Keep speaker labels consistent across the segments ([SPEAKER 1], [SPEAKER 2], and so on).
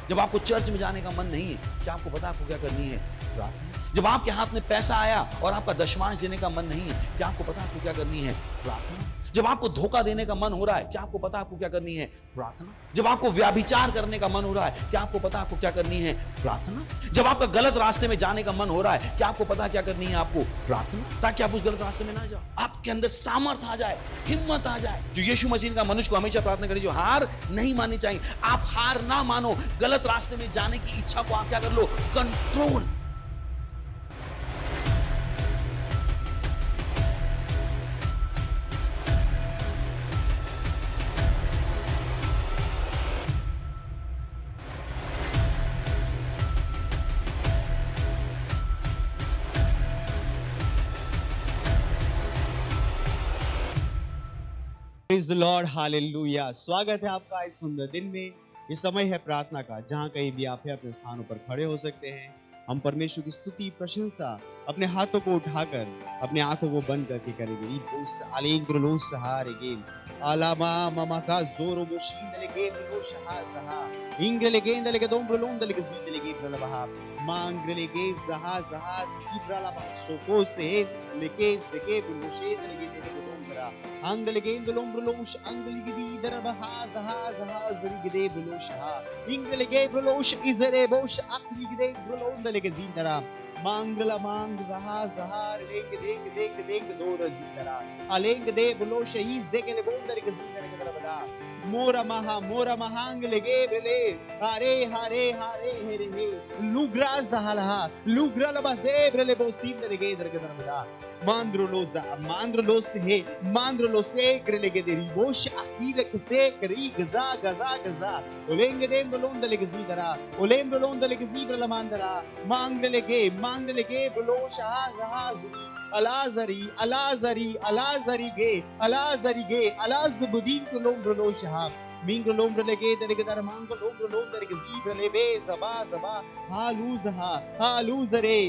[SPEAKER 1] जब आपको चर्च में जाने का मन नहीं है, क्या आपको पता आपको क्या करनी है? प्रार्थना। जब आपके हाथ में पैसा आया और आपका दशमांश देने का मन नहीं है, क्या आपको पता आपको क्या करनी है? प्रार्थना। जब आपको धोखा देने का मन हो रहा है, क्या आपको पता आपको क्या करनी है? प्रार्थना। जब आपको व्याभिचार करने का मन हो रहा है, क्या आपको पता आपको क्या करनी है? प्रार्थना। जब आपका गलत रास्ते में जाने का मन हो रहा है, क्या आपको पता क्या करनी है आपको? प्रार्थना। ताकि आप उस गलत रास्ते में ना जाओ, आपके अंदर सामर्थ आ जाए, हिम्मत आ जाए। जो यीशु मसीह का मनुष्य को हमेशा प्रार्थना करें, जो हार नहीं माननी चाहिए। आप हार ना मानो, गलत रास्ते में जाने की इच्छा को आप क्या कर लो? Control.
[SPEAKER 2] Praise the Lord, hallelujah. स्वागत है आपका इस सुंदर दिन में। ये समय है प्रार्थना का, जहां कहीं भी आप अपने स्थानों पर खड़े हो सकते हैं। हम परमेश्वर की स्तुति प्रशंसा अपने हाथों को उठाकर, अपने आंखों को बंद करके करेंगे। इबोस अलेग्रो सहारे गेम आलामा मामा का जोरो बोशीन लेगे वो शहा सहा इंग्रले गेंद लेगे दोम लोंद लेगे जीत लेगे ब्रलबहा मांग्रले गे जहा जहा इब्रलबहा सोको से लेके सेके बुशेत लेगे तेरे दोमरा अंगले गेंद लोंब्रलोश अंगले गिदी दरबहा जहा जहा जरिगदे बुलोशहा इंग्रले गे ब्रलोश इजरे बोश अखली गिदे ब्रलोंद लेगे जींदरा मांगला मांग जहा जहा लेंग देंग देंग देंग दो रजीदरा अलेंग दे बुलोश ही जेगले बोंदर के जींदरा के दरबदा मोरा महांग लेगे बेले हारे हारे हारे हेरे हे लुग्रा जहालहा लुग्रा लबसे ब्रले बोसीन लेगे दरके दरबदा मांद्रोलोस हे मांद्रोलोसे ग्रेलेगे देरी बोश अखीर से करी गजा गजा गजा ओलेंगे देम लोंद लेगे जीदरा ओलेम लोंद लेगे जीब्रला मांदरा मांगलेगे ब्लोशा जहाजरी अलाजरी अलाजरी अलाजरी गे अलाजबुदीन को लोंब्रलो शहाब मिंग लोंब्रलेगे दरगे दर मांग लोंब्रलो दरगे जीब्रले बे जबा जबा हालूजरे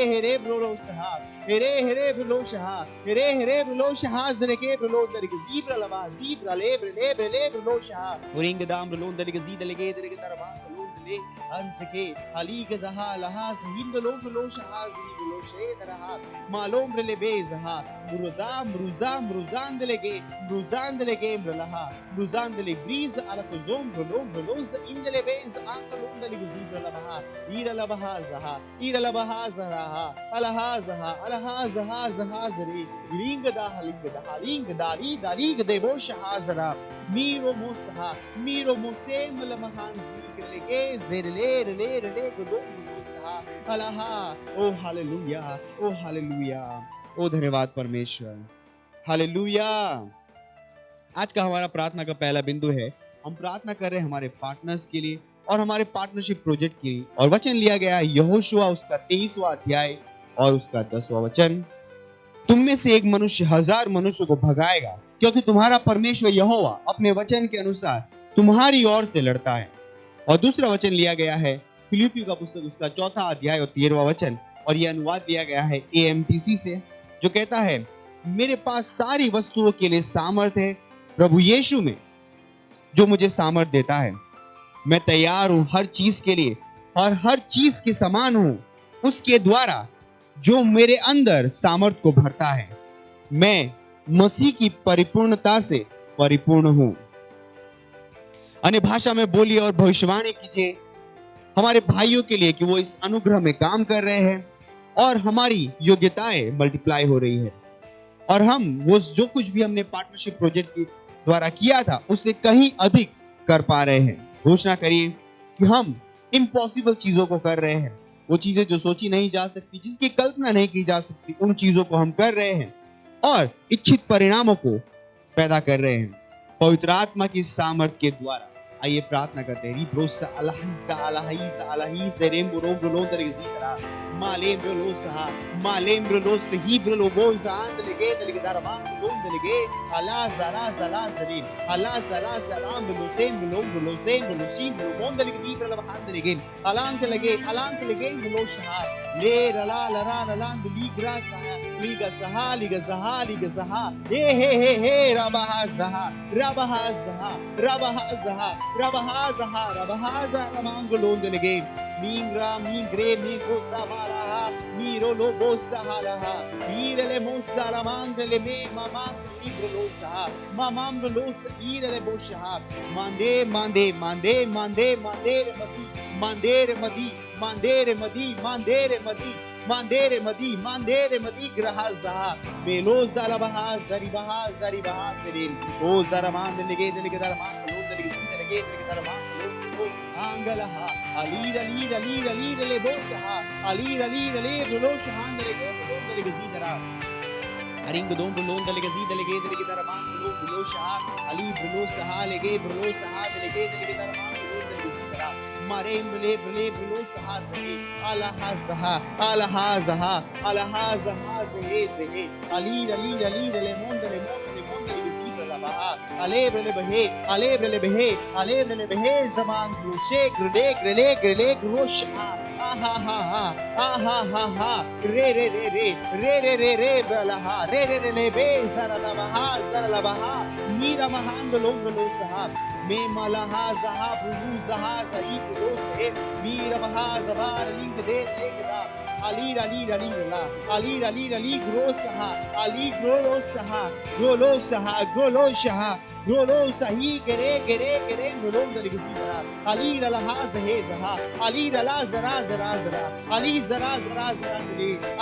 [SPEAKER 2] हेरे ब्रोलो शहाब हेरे ब्रोलो शहाब हेरे ब्रोलो शहाब जरगे ब्रोलो दरगे जीब्रलवा जीब्रले ब्रले ब्रोलो शहाब ओरिंग दाम ब्रोलो दरगे जीदलगे दरगे दर मांग अंसके अलीग जहा लहाज हिंदलो ब्रोलो शहाज ब्रोलो शेदरहा मालोम ब्रले बेजहा मुरुजान दलेगे ब्रलहा मुरुजान दले ब्रीज अलकोजोम ब्रोलोज इंदले बेज आंगलोम दले जीब्रलहा ईरलबहा जहा अलहा जहा जरे लिंग दाली देवो शहाजरा मीरो मोसेम लमहान जिक्र लेगे ओ हालेलुया ओ धन्यवाद परमेश्वर, हालेलुया। आज का हमारा प्रार्थना का पहला बिंदु है, हम प्रार्थना कर रहे हैं हमारे पार्टनर्स के लिए और हमारे पार्टनरशिप प्रोजेक्ट के लिए। और वचन लिया गया है यहोशुआ उसका 23वां अध्याय और उसका 10वां वचन। तुम में से एक मनुष्य 1000 मनुष्य को भगाएगा, क्योंकि तुम्हारा परमेश्वर यहोवा अपने वचन के अनुसार तुम्हारी ओर से लड़ता है। और दूसरा वचन लिया गया है फिलिप्पियों का पुस्तक उसका 4वां अध्याय और 13वां वचन, और यह अनुवाद दिया गया है AMPC से, जो कहता है मेरे पास सारी वस्तुओं के लिए सामर्थ्य है प्रभु यीशु में जो मुझे सामर्थ्य देता है। मैं तैयार हूं हर चीज के लिए और हर चीज के समान हूं उसके द्वारा जो मेरे अंदर सामर्थ्य को भरता है। मैं मसीह की परिपूर्णता से परिपूर्ण हूं। अन्य भाषा में बोलिए और भविष्यवाणी कीजिए हमारे भाइयों के लिए कि वो इस अनुग्रह में काम कर रहे हैं और हमारी योग्यताएं मल्टीप्लाई हो रही है और हम वो जो कुछ भी हमने पार्टनरशिप प्रोजेक्ट के द्वारा किया था उससे कहीं अधिक कर पा रहे हैं। घोषणा करिए कि हम इम्पॉसिबल चीजों को कर रहे हैं, वो चीजें जो सोची नहीं जा सकती, जिसकी कल्पना नहीं की जा सकती, उन चीजों को हम कर रहे हैं और इच्छित परिणामों को पैदा कर रहे हैं पवित्र आत्मा की सामर्थ्य के द्वारा। आइए प्रार्थना करते हैं। रिब्रोसा अलाहीसा रेम्बुरो ब्रोलो दरगजीरा मालेम ब्रोलो सही ब्रोलो बोजान लगे दरगदारवान लोन लगे अला जला जरी अला जला सलाम ब्रोलो सेम ब्रोलो सी ब्रोलो बोन दरगदी ब्रोलवान लगे अलांक लगे ब्रोलो शहा ले रला लरा लला ली ग्रासा ligazaha ligazaha ligazaha he rabaha zaha rabaha zaha rabaha zaha rabaha zaha rabaha zaha ramangolon delege mingra mingre mingo samalaha miro lobo sahalaha irele mosala mangrele me mama ibrolo saha mamam lo irele boshaha mande mande mande mande mandere madi mandere madi mandere madi mandere madi mandere madi mandere madi grahaza melo zalabaha zaribaha zaribaha terin o zaraman delige delige daraman lo delige delige delige daraman angalaha alira lira lira lira le bosaha alira lira le bolo shahan delige delige zidara aringo dom bolo delige delige delige daraman lo shaha ali bolo saha lege bolo saha delige delige daraman lo delige zidara Marem bele bele belo saha zehe alaha zaha alaha zaha alaha zaha zehe zehe ali ali ali le monde le gizibra la baha alebre le behe alebre le behe zaman grushe grele grele grele grosha aha ha ha aha ha ha re re re re re re re re balaha re re re le be zara la baha mira mahando longlo saha me malaha zaha bulu zaha zahi bulu se mira baha zabar ling de legda ali ali ali la ali ali ali grosaha ali grosaha grolosaha grolosaha grolo sahi gere gere gere grolom de gizira ali la zahe zaha ali la zara zara zara ali zara zara zara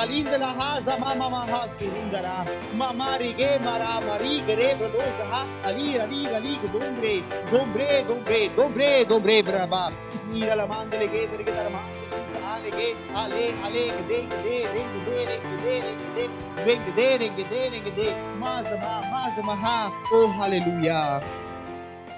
[SPEAKER 2] ali la ha zama mama ha surundara mama rige mara mari gere grolosaha ali ali ali dombre dombre dombre dombre dombre braba mira la mandele ge derge darma sale ge ale ale de de mazama ha O hallelujah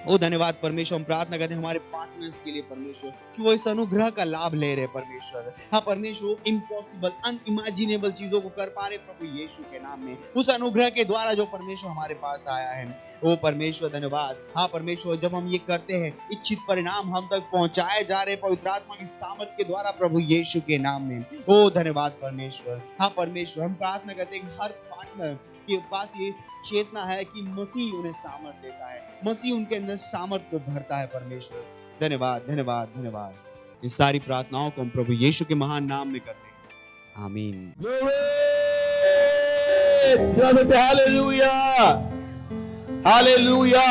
[SPEAKER 2] ओ धन्यवाद परमेश्वर हम प्रार्थना करते हैं हमारे partners के लिए परमेश्वर कि वो इस अनुग्रह का लाभ ले रहे परमेश्वर हाँ परमेश्वर इम्पॉसिबल अनइमेजिनेबल चीजों को कर पा रहे प्रभु यीशु के नाम में उस अनुग्रह के द्वारा जो परमेश्वर हमारे पास आया है ओ परमेश्वर धन्यवाद हाँ परमेश्वर जब हम ये करते हैं इच्छित परिणाम हम तक पहुंचाए जा रहे पवित्र आत्मा की सामर्थ के द्वारा प्रभु यीशु के नाम में ओ धन्यवाद परमेश्वर हाँ परमेश्वर हम प्रार्थना करते हैं हर पार्टनर के पास ये चेतना है कि मसीह उन्हें सामर्थ देता है मसीह उनके अंदर सामर्थ को भरता है परमेश्वर धन्यवाद धन्यवाद धन्यवाद इस सारी प्रार्थनाओं को हम प्रभु यीशु के महान नाम में करते हैं आमीन
[SPEAKER 1] हालेलुया हालेलुया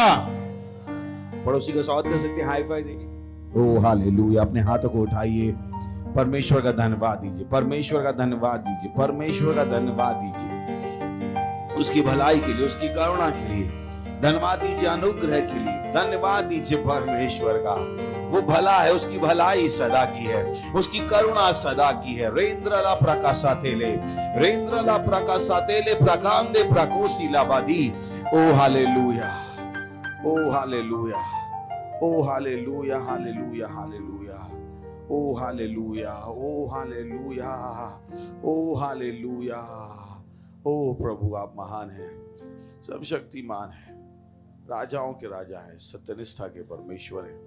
[SPEAKER 1] पड़ोसी का स्वागत कर सकते हैं हाई फाई देंगे ओ हालेलुया अपने हाथों को उठाइए परमेश्वर का धन्यवाद दीजिए परमेश्वर का धन्यवाद दीजिए परमेश्वर का धन्यवाद दीजिए उसकी भलाई के लिए उसकी करुणा के लिए धन्यवाद दीजिए अनुग्रह के लिए धन्यवाद दीजिए परमेश्वर का वो भला है उसकी भलाई सदा की है उसकी करुणा सदा की है रेंद्रला प्रकाशातेले प्रकांदे प्रकोसी लाबादी ओ हालेलुया ओ हालेलुया ओ हालेलुया हालेलुया हालेलुया ओ हालेलुया ओ हालेलुया ओ हालेलुया ओ प्रभु आप महान हैं सब शक्तिमान है राजाओं के राजा है सत्यनिष्ठा के परमेश्वर है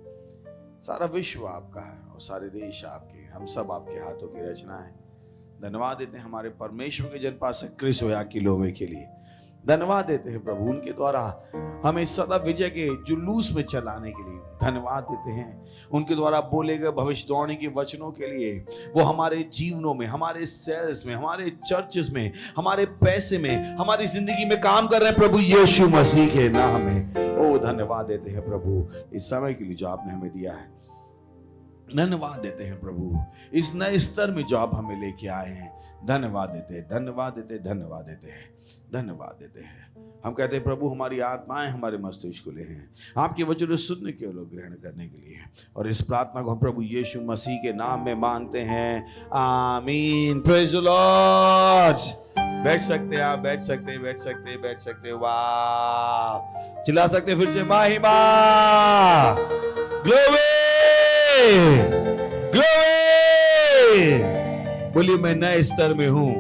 [SPEAKER 1] सारा विश्व आपका है और सारे देश आपके हम सब आपके हाथों की रचना है धन्यवाद देते हैं हमारे परमेश्वर के जनपासक क्रिस होया किलोवे के लिए धन्यवाद देते हैं प्रभु उनके द्वारा हमें सदा विजय के जुलूस में चलाने के लिए धन्यवाद देते हैं उनके द्वारा बोले गए भविष्यवाणी के वचनों के लिए वो हमारे जीवनों में हमारे सेल्स में हमारे चर्चेस में हमारे पैसे में हमारी जिंदगी में काम कर रहे हैं प्रभु यीशु मसीह के नाम में ओ धन्यवाद देते हैं प्रभु इस समय के लिए जो आपने हमें दिया है धन्यवाद देते हैं प्रभु इस नए स्तर में जो आप हमें लेके आए हैं धन्यवाद देते हैं धन्यवाद देते हैं धन्यवाद देते हैं धन्यवाद देते हैं हम कहते हैं प्रभु हमारी आत्माएं हमारे मस्तिष्क खुले हैं आपके वचन सुनने के लोग ग्रहण करने के लिए और इस प्रार्थना को हम प्रभु यीशु मसीह के नाम में मांगते हैं आमीन प्रेज द लॉर्ड बैठ सकते हैं आप बैठ सकते हैं बैठ सकते हैं बैठ सकते हैं वाह चिल्ला सकते हैं फिर से महिमा ग्लोरी ग्लोरी बोलिए मैं नए स्तर में हूं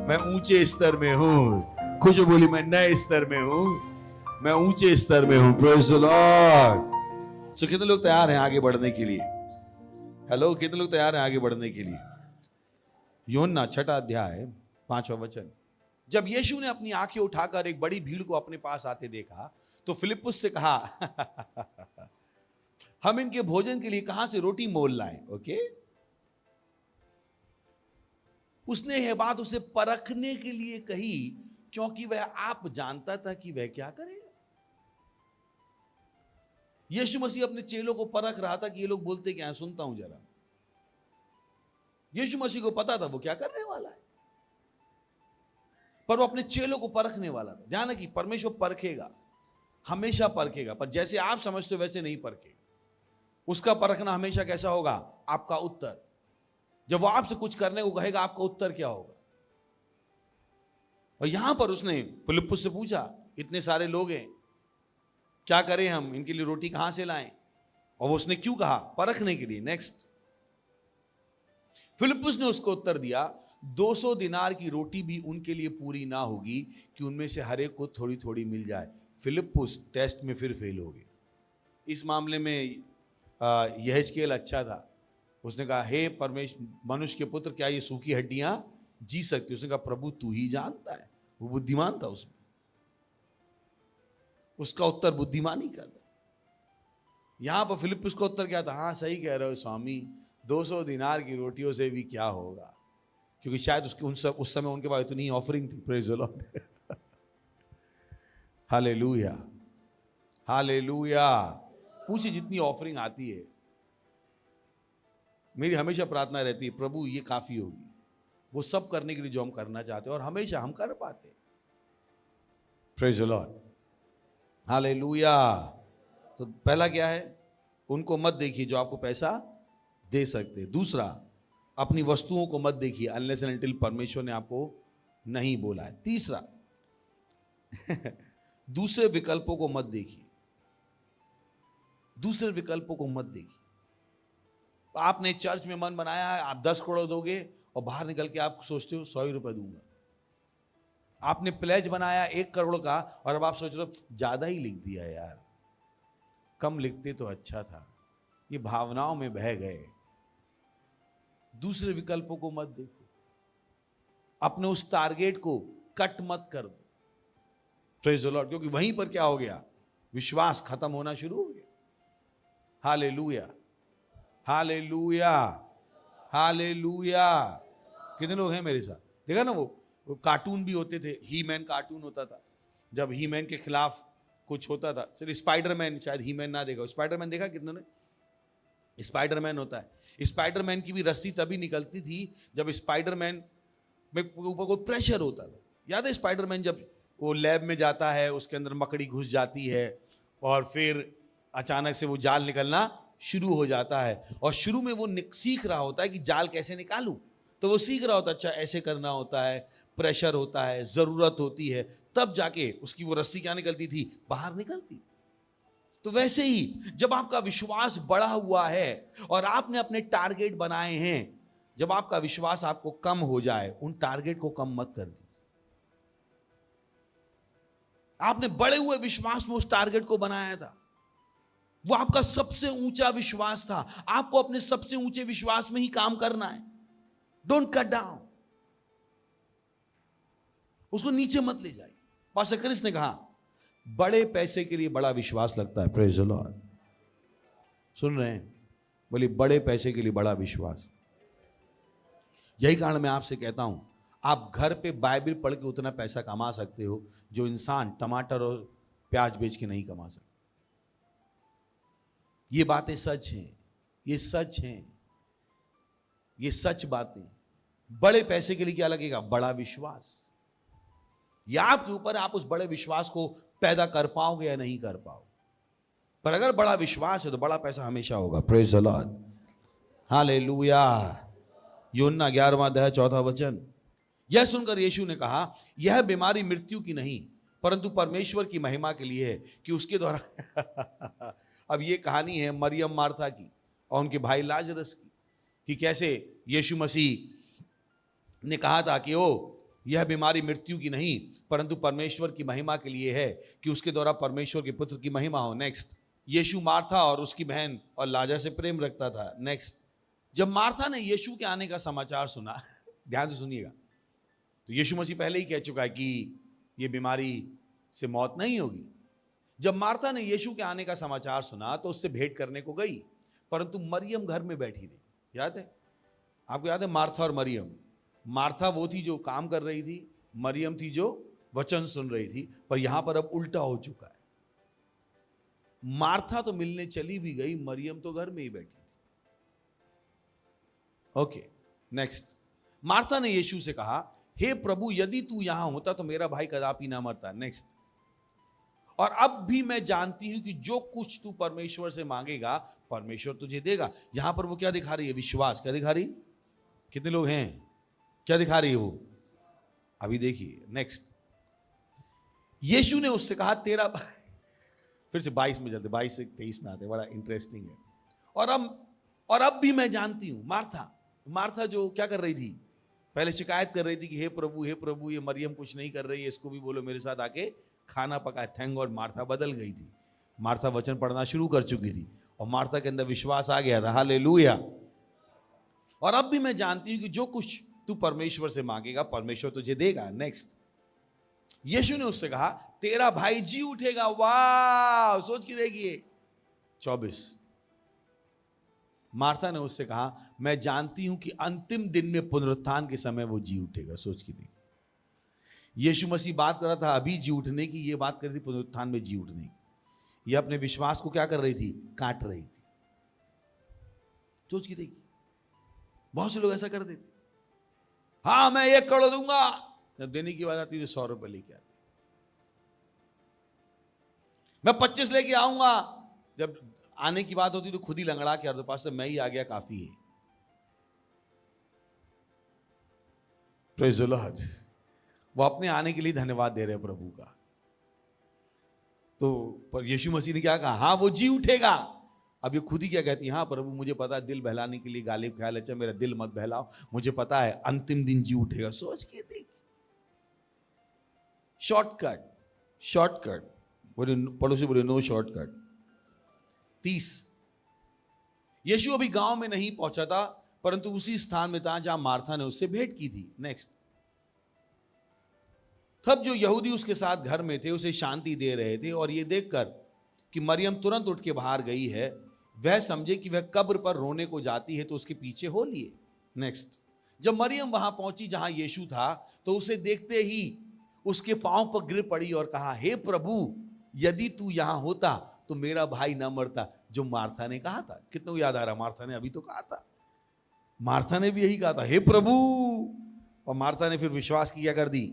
[SPEAKER 1] मैं ऊंचे स्तर में हूं खुश बोली मैं नए स्तर में हूं मैं ऊंचे स्तर में हूं प्रेज द लॉर्ड सो कितने लोग तैयार हैं आगे बढ़ने के लिए हेलो कितने लोग तैयार हैं आगे बढ़ने के लिए यूहन्ना 6 अध्याय 5वां वचन, जब यीशु ने अपनी आंखें उठाकर एक बड़ी भीड़ को अपने पास आते देखा तो फिलिप्पुस से कहा हम इनके भोजन के लिए कहां से रोटी मोल लाएं। ओके, उसने यह बात उसे परखने के लिए कही क्योंकि वह आप जानता था कि वह क्या करेगा। यीशु मसीह अपने चेलों को परख रहा था कि ये लोग बोलते क्या है, सुनता हूं जरा। यीशु मसीह को पता था वो क्या करने वाला है, पर वो अपने चेलों को परखने वाला था। ध्यान है कि परमेश्वर परखेगा, हमेशा परखेगा, पर जैसे आप समझते हो वैसे नहीं परखेगा। उसका परखना हमेशा कैसा होगा? आपका उत्तर। जब वो आपसे कुछ करने को कहेगा, आपका उत्तर क्या होगा? और यहां पर उसने फिलिप्पुस से पूछा, इतने सारे लोग हैं, क्या करें हम, इनके लिए रोटी कहां से लाएं? और वो उसने क्यों कहा? परखने के लिए। नेक्स्ट, फिलिप्पुस ने उसको उत्तर दिया, 200 दिनार की रोटी भी उनके लिए पूरी ना होगी कि उनमें से हर एक को थोड़ी थोड़ी मिल जाए। फिलिप्पुस टेस्ट में फिर फेल हो गए। इस मामले में यहेजकेल अच्छा था। उसने कहा, हे परमेश्वर, मनुष्य के पुत्र, क्या ये सूखी हड्डियां जी सकती? उसने कहा, प्रभु तू ही जानता है। वो बुद्धिमान था, उसमें उसका उत्तर बुद्धिमानी का था। यहां पर फिलिप्पुस का उत्तर क्या था? हाँ सही कह रहे हो स्वामी, 200 दिनार की रोटियों से भी क्या होगा, क्योंकि शायद उस समय उनके पास इतनी ऑफरिंग थी। Praise the Lord, hallelujah, hallelujah. पूछिए, जितनी ऑफरिंग आती है, मेरी हमेशा प्रार्थना रहती है, प्रभु ये काफी होगी वो सब करने के लिए जो हम करना चाहते हैं, और हमेशा हम कर पाते। Praise the Lord, hallelujah. तो पहला क्या है? उनको मत देखिए जो आपको पैसा दे सकते। दूसरा, अपनी वस्तुओं को मत देखिए अनलेस एंड अनटिल परमेश्वर ने आपको नहीं बोला है। तीसरा, दूसरे विकल्पों को मत देखिए, दूसरे विकल्पों को मत देखिए। आपने चर्च में मन बनाया है, आप 10 करोड़ दोगे और बाहर निकल के आप सोचते हो 100 ही रुपए दूंगा। आपने प्लेज बनाया 1 करोड़ का और अब आप सोच रहे हो ज्यादा ही लिख दिया यार, कम लिखते तो अच्छा था। ये भावनाओं में बह गए। दूसरे विकल्पों को मत देखो, अपने उस टारगेट को कट मत कर दो। प्रेज द लॉर्ड, क्योंकि वहीं पर क्या हो गया? विश्वास खत्म होना शुरू हो गया। Hallelujah, hallelujah, hallelujah. कितने लोग हैं मेरे साथ? देखा ना, वो कार्टून भी होते थे, ही मैन कार्टून होता था। जब ही मैन के खिलाफ कुछ होता था, चलिए स्पाइडरमैन, शायद ही मैन ना देखा, स्पाइडरमैन देखा कितनों ने? स्पाइडरमैन होता है। स्पाइडरमैन की भी रस्सी तभी निकलती थी जब स्पाइडरमैन में ऊपर कोई प्रेशर होता था। याद है स्पाइडरमैन जब वो लैब में जाता है, उसके अंदर मकड़ी घुस जाती है और फिर अचानक से वो जाल निकलना शुरू हो जाता है, और शुरू में वो सीख रहा होता है कि जाल कैसे निकालूं। तो वो सीख रहा होता है, अच्छा ऐसे करना होता है, प्रेशर होता है, जरूरत होती है, तब जाके उसकी वो रस्सी क्या निकलती थी? बाहर निकलती। तो वैसे ही जब आपका विश्वास बढ़ा हुआ है और आपने अपने टारगेट बनाए हैं, जब आपका विश्वास आपको कम हो जाए, उन टारगेट को कम मत कर दीजिए। आपने बड़े हुए विश्वास में उस टारगेट को बनाया था, वो आपका सबसे ऊंचा विश्वास था। आपको अपने सबसे ऊंचे विश्वास में ही काम करना है। डोंट कट डाउन, उसको नीचे मत ले जाइए। पास्टर क्रिस ने कहा, बड़े पैसे के लिए बड़ा विश्वास लगता है। प्रेज द लॉर्ड, सुन रहे हैं? बोलिए, बड़े पैसे के लिए बड़ा विश्वास। यही कारण मैं आपसे कहता हूं, आप घर पे बाइबल पढ़ के उतना पैसा कमा सकते हो जो इंसान टमाटर और प्याज बेच के नहीं कमा सकता। ये बातें सच हैं, ये सच हैं, ये सच बातें। बड़े पैसे के लिए क्या लगेगा? बड़ा विश्वास। या आपके ऊपर, आप उस बड़े विश्वास को पैदा कर पाओगे या नहीं कर पाओगे। पर अगर बड़ा विश्वास है तो बड़ा पैसा हमेशा होगा। Praise the Lord, hallelujah. यूहन्ना 11वां अध्याय 4वां वचन, यह सुनकर यीशु ने कहा, यह बीमारी मृत्यु की नहीं परंतु परमेश्वर की महिमा के लिए है कि उसके द्वारा अब ये कहानी है मरियम मार्था की और उनके भाई लाजरस की, कि कैसे यीशु मसीह ने कहा था कि यह बीमारी मृत्यु की नहीं परंतु परमेश्वर की महिमा के लिए है कि उसके द्वारा परमेश्वर के पुत्र की महिमा हो। नेक्स्ट, यीशु मार्था और उसकी बहन और लाजर से प्रेम रखता था। नेक्स्ट, जब मार्था ने यीशु के आने का समाचार सुना, ध्यान से सुनिएगा, तो यीशु मसीह पहले ही कह चुका है कि ये बीमारी से मौत नहीं होगी। जब मार्था ने यीशु के आने का समाचार सुना तो उससे भेंट करने को गई, परंतु मरियम घर में बैठी रही। याद है आपको? याद है मार्था और मरियम? मार्था वो थी जो काम कर रही थी, मरियम थी जो वचन सुन रही थी। पर यहां पर अब उल्टा हो चुका है। मार्था तो मिलने चली भी गई, मरियम तो घर में ही बैठी थी। Okay, next. मार्था ने यीशु से कहा, हे प्रभु, यदि तू यहां होता तो मेरा भाई कदापि ना मरता। नेक्स्ट। और अब भी मैं जानती हूं कि जो कुछ तू परमेश्वर से मांगेगा परमेश्वर तुझे देगा। यहां पर वो क्या दिखा रही है? विश्वास। क्या दिखा रही? कितने लोग हैं? क्या दिखा रही है वो? अभी देखिए नेक्स्ट। यीशु ने उससे कहा, तेरा भाई, फिर से 22 में चलते, 22 से 23 में आते, बड़ा इंटरेस्टिंग है। और अब भी मैं जानती हूं। मार्था जो क्या कर रही थी? पहले शिकायत कर रही थी कि हे प्रभु, ये मरियम कुछ नहीं कर रही है, इसको भी बोलो मेरे साथ आके खाना पकाए। थैंक गॉड मार्था बदल गई थी। मार्था वचन पढ़ना शुरू कर चुकी थी और मार्था के अंदर विश्वास आ गया था। हालेलुया। और अब भी मैं जानती हूं कि जो कुछ तू परमेश्वर से मांगेगा परमेश्वर तुझे देगा। नेक्स्ट। यीशु ने उससे कहा, तेरा भाई जी उठेगा। वाह, सोच के देखिए। 24। मार्था ने उससे कहा, मैं जानती हूं कि अंतिम दिन में पुनरुत्थान के समय वो जी उठेगा। सोच के देखिए, यीशु मसीह बात कर रहा था अभी जी उठने की, ये बात कर रही थी पुनरुत्थान में जी उठने की। ये अपने विश्वास को क्या कर रही थी? काट रही थी। सोच के देखिए, बहुत से लोग ऐसा कर देते। हाँ मैं 1 करोड़ दूंगा, जब देने की बात आती है 100 रुपए लेके आते। मैं 25 लेके आऊंगा, जब आने की बात होती तो खुद ही लंगड़ा के अर्ध पास मैं ही आ गया, काफी है। Praise the Lord. वो अपने आने के लिए धन्यवाद दे रहे हैं प्रभु का। तो पर यीशु मसीह ने क्या कहा? हाँ वो जी उठेगा। अब ये खुद ही क्या कहती है? हाँ प्रभु मुझे पता है, दिल बहलाने के लिए गालिब ख्याल है, अच्छा मेरा दिल मत बहलाओ, मुझे पता है अंतिम दिन जी उठेगा। सोच के देख। शॉर्टकट पड़ोसी बोले नो शॉर्टकट। 30। यीशु अभी गांव में नहीं पहुंचा था, परंतु उसी स्थान में था जहां मार्था ने उससे भेंट की थी। नेक्स्ट। तब जो यहूदी उसके साथ घर में थे उसे शांति दे रहे थे, और ये देखकर कि मरियम तुरंत उठ के बाहर गई है, वह समझे कि वह कब्र पर रोने को जाती है, तो उसके पीछे हो लिए। नेक्स्ट। जब मरियम वहां पहुंची जहां यीशु था, तो उसे देखते ही उसके पांव पर गिर पड़ी और कहा, हे प्रभु, यदि तू यहां होता तो मेरा भाई ना मरता। जो मार्था ने कहा था। कितनों को याद आ रहा? मार्था ने अभी तो कहा था, मार्था ने भी यही कहा था, हे प्रभु। और मार्था ने फिर विश्वास की क्या कर दी?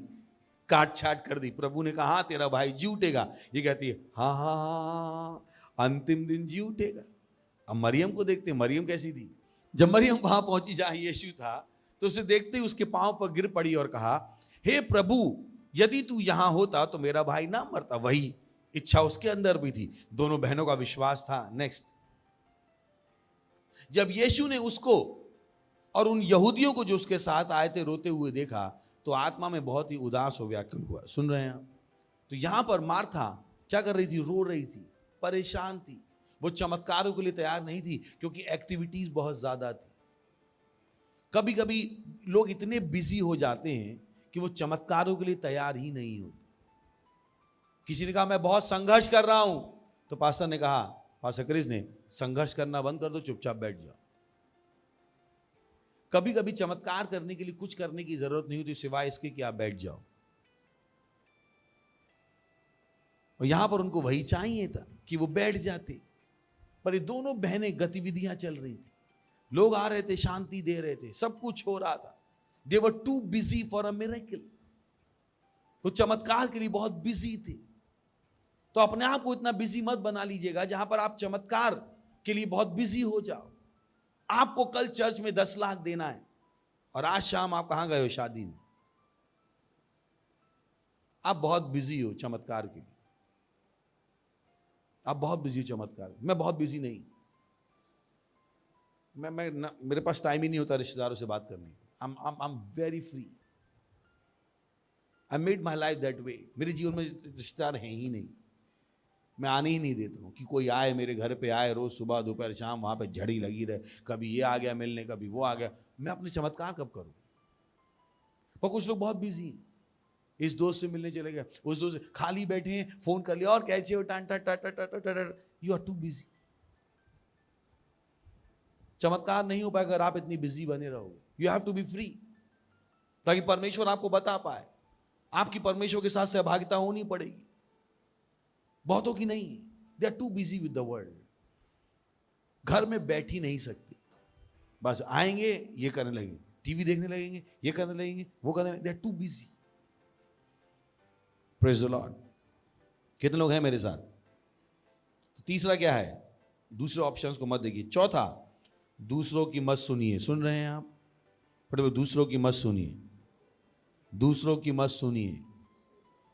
[SPEAKER 1] काट छाट कर दी। प्रभु ने कहा, हाँ तेरा भाई जी उठेगा। ये कहती है, हाँ हाँ हाँ, अंतिम दिन जी उठेगा। अब मरियम को देखते हैं, मरियम कैसी थी? जब मरियम वहां पहुंची जहां यीशु था, तो उसे देखते ही उसके पांव पर गिर पड़ी और कहा, हे प्रभु, यदि तू यहां होता तो मेरा भाई ना मरता। वही इच्छा उसके अंदर भी थी। दोनों बहनों का विश्वास था। नेक्स्ट। जब यीशु ने उसको और उन यहूदियों को जो उसके साथ आए थे रोते हुए देखा, तो आत्मा में बहुत ही उदास हो व्याकुल हुआ। सुन रहे हैं आप? तो यहां पर मार्था क्या कर रही थी? रो रही थी, परेशान थी। वो चमत्कारों के लिए तैयार नहीं थी, क्योंकि एक्टिविटीज बहुत ज्यादा थी। कभी कभी लोग इतने बिजी हो जाते हैं कि वो चमत्कारों के लिए तैयार ही नहीं होते। किसी ने कहा मैं बहुत संघर्ष कर रहा हूं, तो पास्टर ने कहा, पास्टर क्रिस ने, संघर्ष करना बंद कर दो, चुपचाप बैठ जाओ। कभी कभी चमत्कार करने के लिए कुछ करने की जरूरत नहीं होती सिवाय इसके कि आप बैठ जाओ। और यहां पर उनको वही चाहिए था कि वो बैठ जाते। पर ये दोनों बहनें गतिविधियां चल रही थी, लोग आ रहे थे, शांति दे रहे थे, सब कुछ हो रहा था। They were too busy for a miracle. वो चमत्कार के लिए बहुत बिजी थे। तो अपने आप को इतना बिजी मत बना लीजिएगा जहां पर आप चमत्कार के लिए बहुत बिजी हो जाओ। आपको कल चर्च में 10 लाख देना है, और आज शाम आप कहां गए हो? शादी में। आप बहुत बिजी हो चमत्कार के लिए, आप बहुत बिजी हो चमत्कार। मैं बहुत बिजी नहीं, मेरे पास टाइम ही नहीं होता रिश्तेदारों से बात करने की। I am very free. I made my life that way. मेरे जीवन में रिश्तेदार हैं ही नहीं। मैं आने ही नहीं देता हूँ कि कोई आए मेरे घर पे, आए रोज सुबह दोपहर शाम, वहाँ पे झड़ी लगी रहे, कभी ये आ गया मिलने, कभी वो आ गया। मैं अपने चमत्कार कब करूँ? और कुछ लोग बहुत बिजी हैं, इस दोस्त से मिलने चले गए, उस दोस्त से, खाली बैठे हैं, फोन कर लिया और कैसे हो, टान टान टान टान टान टान, यू आर टू बिजी। चमत्कार नहीं हो पाएगा अगर आप इतनी बिजी बने रहोगे। You have to be free, ताकि परमेश्वर आपको बता पाए। आपकी परमेश्वर के साथ सहभागिता होनी पड़ेगी, बहुतों की नहीं, they are too busy with the world. घर में बैठ ही नहीं सकते, बस आएंगे ये करने लगेंगे, टीवी देखने लगेंगे, ये करने लगेंगे, वो करने लगेंगे, they are too busy. Praise the lord. कितने लोग हैं मेरे साथ? तो तीसरा क्या है? दूसरे ऑप्शंस को मत देखिए। चौथा, दूसरों की मत सुनिए। सुन रहे हैं आप? बट दूसरों की मत सुनिए, दूसरों की मत सुनिए।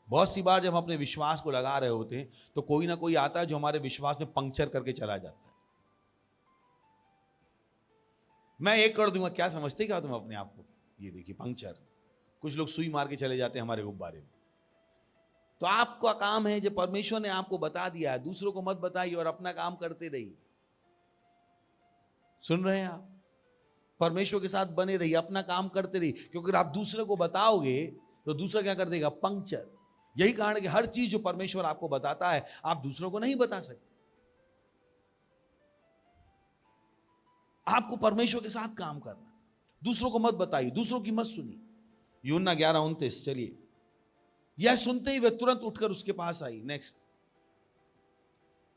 [SPEAKER 1] बहुत सी बार जब हम अपने विश्वास को लगा रहे होते हैं तो कोई ना कोई आता है जो हमारे विश्वास में पंक्चर करके चला जाता है। मैं एक कर दूंगा, क्या समझते क्या तुम अपने आप को? ये देखिए पंक्चर। कुछ लोग सुई मार के चले जाते हैं हमारे गुब्बारे में। तो आपका काम है, जो परमेश्वर ने आपको बता दिया है, दूसरों को मत बताइए और अपना काम करते रहिए। सुन रहे हैं आप? परमेश्वर के साथ बने रहिए, अपना काम करते रहिए, क्योंकि अगर आप दूसरे को बताओगे तो दूसरा क्या कर देगा? पंक्चर। यही कारण है कि हर चीज जो परमेश्वर आपको बताता है आप दूसरों को नहीं बता सकते। आपको परमेश्वर के साथ काम करना, दूसरों को मत बताइए, दूसरों की मत सुनिए। यूहन्ना 11:29। चलिए, यह सुनते ही वे तुरंत उठकर उसके पास आई। नेक्स्ट,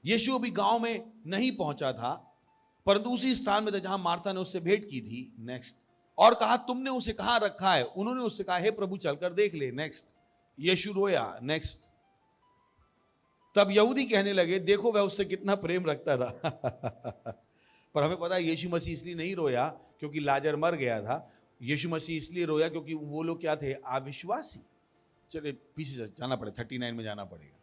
[SPEAKER 1] यीशु अभी गांव में नहीं पहुंचा था, परंतु उसी स्थान में था जहां मार्था ने उससे भेंट की थी। नेक्स्ट, और कहा, तुमने उसे कहां रखा है? उन्होंने उससे कहा, हे प्रभु, चलकर देख ले। नेक्स्ट, यीशु रोया। नेक्स्ट, तब यहूदी कहने लगे, देखो वह उससे कितना प्रेम रखता था। पर हमें पता है यीशु मसीह इसलिए नहीं रोया क्योंकि लाजर मर गया था। यीशु मसीह इसलिए रोया क्योंकि वो लोग क्या थे? अविश्वासी। चलिए पीछे जाना पड़ेगा, 39 में जाना पड़ेगा।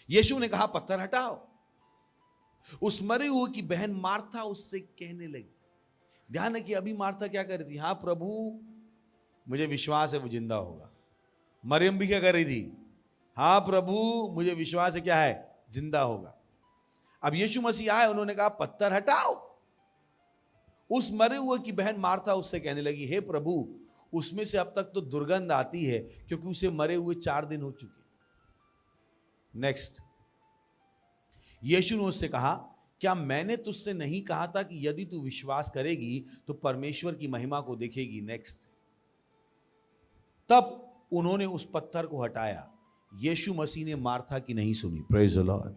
[SPEAKER 1] यीशु ने कहा, पत्थर हटाओ। उस मरे हुए की बहन मार्था उससे कहने लगी। ध्यान है कि अभी मार्था क्या कर रही थी? हाँ प्रभु, मुझे विश्वास है वो जिंदा होगा। मरियम भी क्या कर रही थी? हाँ प्रभु, मुझे विश्वास है क्या है? जिंदा होगा। अब यीशु मसीह आए, उन्होंने कहा पत्थर हटाओ। उस मरे हुए की बहन मार्था उससे कहने लगी, हे प्रभु, उसमें से अब तक तो दुर्गंध आती है क्योंकि उसे मरे हुए 4 दिन हो चुके। नेक्स्ट, यीशु ने उससे कहा, क्या मैंने तुझसे नहीं कहा था कि यदि तू विश्वास करेगी तो परमेश्वर की महिमा को देखेगी? नेक्स्ट, तब उन्होंने उस पत्थर को हटाया। यीशु मसीह ने मार्था की नहीं सुनी। Praise the Lord,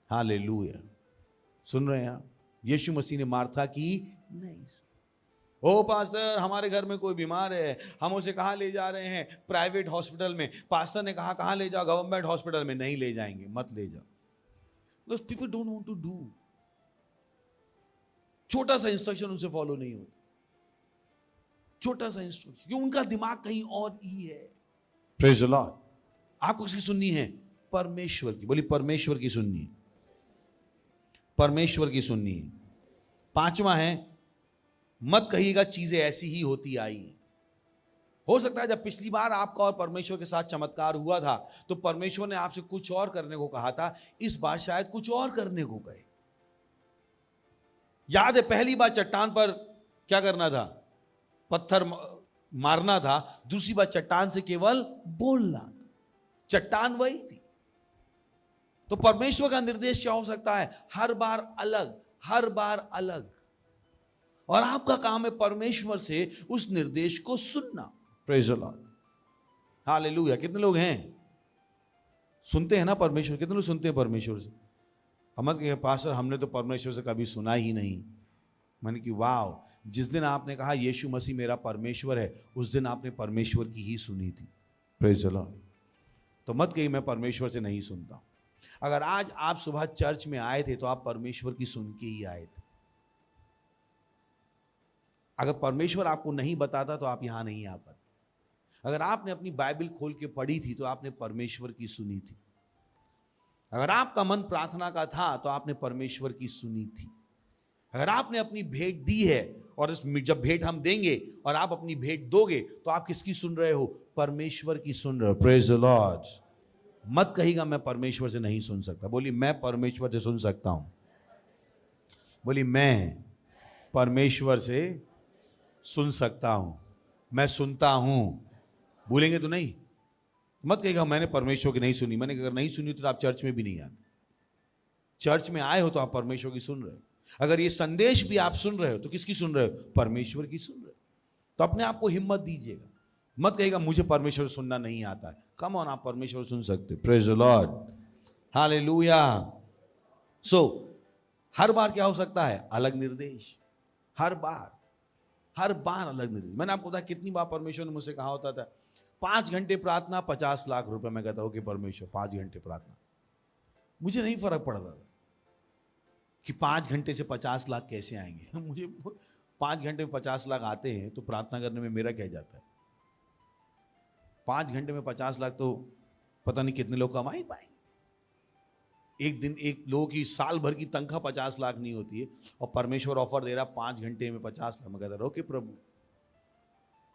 [SPEAKER 1] hallelujah. सुन रहे हैं आप? यीशु मसीह ने मार्था की नहीं सुनी। ओ पास्टर, हमारे घर में कोई बीमार है, हम उसे कहाँ ले जा रहे हैं? प्राइवेट हॉस्पिटल में। पास्टर ने कहा कहाँ ले जाओ? गवर्नमेंट हॉस्पिटल में। नहीं ले जाएंगे, मत ले जाओ। Because people don't want to do. छोटा सा इंस्ट्रक्शन उनसे फॉलो नहीं होता, छोटा सा इंस्ट्रक्शन, क्योंकि उनका दिमाग कहीं और ही है। Praise the Lord. आपको किसकी सुननी है? परमेश्वर की। बोली, परमेश्वर की सुननी है, परमेश्वर की सुननी है। 5वां है, मत कहिएगा चीजें ऐसी ही होती आई हैं। हो सकता है जब पिछली बार आपका और परमेश्वर के साथ चमत्कार हुआ था तो परमेश्वर ने आपसे कुछ और करने को कहा था, इस बार शायद कुछ और करने को कहे। याद है पहली बार चट्टान पर क्या करना था? पत्थर मारना था। दूसरी बार चट्टान से केवल बोलना था। चट्टान वही थी। तो परमेश्वर का निर्देश क्या हो सकता है? हर बार अलग, हर बार अलग। और आपका काम है परमेश्वर से उस निर्देश को सुनना। Praise the Lord, hallelujah. कितने लोग हैं सुनते हैं ना परमेश्वर? कितने लोग सुनते हैं परमेश्वर से? हम मत कहिए पास्टर हमने तो परमेश्वर से कभी सुना ही नहीं। मैंने कि वाह, जिस दिन आपने कहा यीशु मसीह मेरा परमेश्वर है, उस दिन आपने परमेश्वर की ही सुनी थी। Praise the Lord. तो मत कहिए मैं परमेश्वर से नहीं सुनता। अगर आज आप सुबह चर्च में आए थे तो आप परमेश्वर की सुन के ही आए थे। अगर परमेश्वर आपको नहीं बताता तो आप यहां नहीं आ पाते। अगर आपने अपनी बाइबल खोल के पढ़ी थी तो आपने परमेश्वर की सुनी थी। अगर आपका मन प्रार्थना का था तो आपने परमेश्वर की सुनी थी। अगर आपने अपनी भेंट दी है और जब भेंट हम देंगे और आप अपनी भेंट दोगे तो आप किसकी सुन रहे हो? परमेश्वर की सुन रहे हो। Praise the Lord. मत कहिएगा मैं परमेश्वर से नहीं सुन सकता। बोली, मैं परमेश्वर से सुन सकता हूं। बोली, मैं परमेश्वर से सुन सकता हूं, मैं सुनता हूं। भूलेंगे तो नहीं। मत कहिएगा मैंने परमेश्वर की नहीं सुनी। मैंने अगर नहीं सुनी तो आप चर्च में भी नहीं आते। चर्च में आए हो तो आप परमेश्वर की सुन रहे हो। अगर ये संदेश भी आप सुन रहे हो तो किसकी सुन रहे हो? परमेश्वर की सुन रहे हो। तो अपने आप को हिम्मत दीजिएगा। मत कहिएगा मुझे परमेश्वर सुनना नहीं आता है। कम ऑन, आप परमेश्वर सुन सकते हो। Praise the Lord, hallelujah. So हर बार क्या हो सकता है? अलग निर्देश। हर बार अलग निर्देश। मैंने आपको बताया कितनी बार परमेश्वर ने मुझसे कहा होता था 5 घंटे प्रार्थना 50 लाख रुपए। मैं कहता हूं कि परमेश्वर 5 घंटे प्रार्थना। मुझे नहीं फर्क पड़ता था कि 5 घंटे से 50 लाख कैसे आएंगे। मुझे 5 घंटे में 50 लाख आते हैं तो प्रार्थना करने में मेरा क्या जाता है? 5 घंटे में 50 लाख तो पता नहीं कितने लोग कमा ही पाएंगे। एक दिन एक लोगों की साल भर की तनख्वाह 50 लाख नहीं होती है और परमेश्वर ऑफर दे रहा 5 घंटे में 50 लाख। मैं कहता रहा ओके प्रभु,